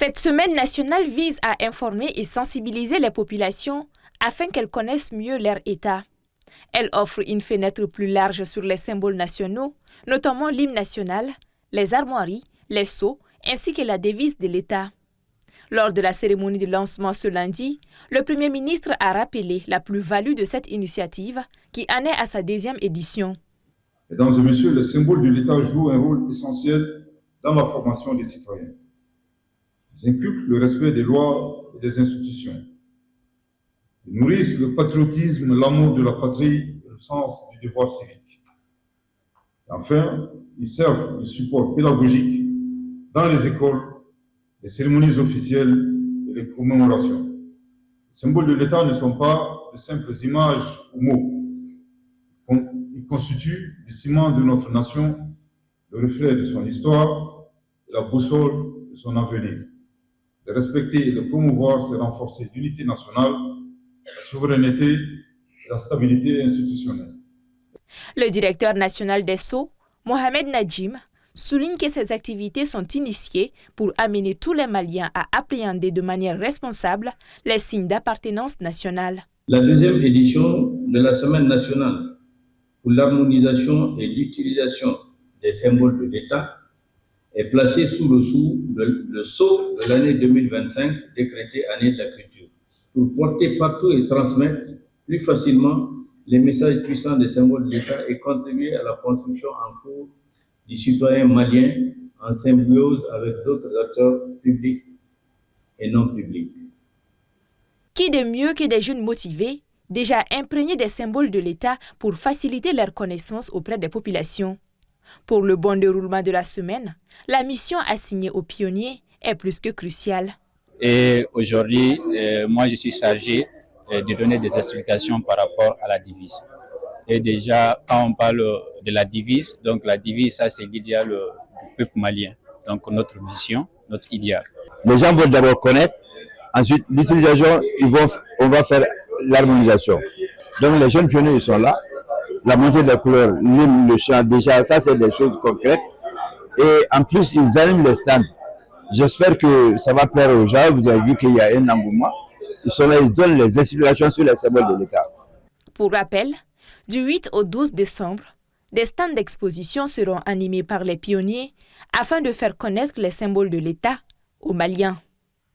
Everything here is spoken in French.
Cette semaine nationale vise à informer et sensibiliser les populations afin qu'elles connaissent mieux leur État. Elle offre une fenêtre plus large sur les symboles nationaux, notamment l'hymne national, les armoiries, les sceaux, ainsi que la devise de l'État. Lors de la cérémonie de lancement ce lundi, le Premier ministre a rappelé la plus-value de cette initiative qui en est à sa 2e édition. Mesdames et messieurs, les symboles de l'État jouent un rôle essentiel dans la formation des citoyens. Ils inculquent le respect des lois et des institutions. Ils nourrissent le patriotisme, l'amour de la patrie et le sens du devoir civique. Et enfin, ils servent de support pédagogique dans les écoles, les cérémonies officielles et les commémorations. Les symboles de l'État ne sont pas de simples images ou mots. Ils constituent le ciment de notre nation, le reflet de son histoire et la boussole de son avenir. De respecter et de promouvoir, c'est renforcer l'unité nationale, la souveraineté et la stabilité institutionnelle. Le directeur national des Sceaux, Mohamed Nadjim, souligne que ces activités sont initiées pour amener tous les Maliens à appréhender de manière responsable les signes d'appartenance nationale. La 2e édition de la Semaine nationale pour l'harmonisation et l'utilisation des symboles de l'État est placée sous le sceau de l'année 2025, décrétée année de la culture, pour porter partout et transmettre plus facilement les messages puissants des symboles de l'État et contribuer à la construction en cours du citoyen malien en symbiose avec d'autres acteurs publics et non publics. Qui de mieux que des jeunes motivés, déjà imprégnés des symboles de l'État pour faciliter leur connaissance auprès des populations? Pour le bon déroulement de la semaine, la mission assignée aux pionniers est plus que cruciale. Et aujourd'hui, moi je suis chargé de donner des explications par rapport à la devise. Et déjà, quand on parle de la devise, donc la devise, ça c'est l'idéal du peuple malien. Donc notre vision, notre idéal. Les gens vont d'abord connaître, ensuite l'utilisation, on va faire l'harmonisation. Donc les jeunes pionniers ils sont là. La montée des couleurs, l'hymne, le chant, déjà, ça c'est des choses concrètes. Et en plus, ils animent les stands. J'espère que ça va plaire aux gens. Vous avez vu qu'il y a un engouement. Ils sont là, ils donnent les explications sur les symboles de l'État. Pour rappel, du 8 au 12 décembre, des stands d'exposition seront animés par les pionniers afin de faire connaître les symboles de l'État aux Maliens.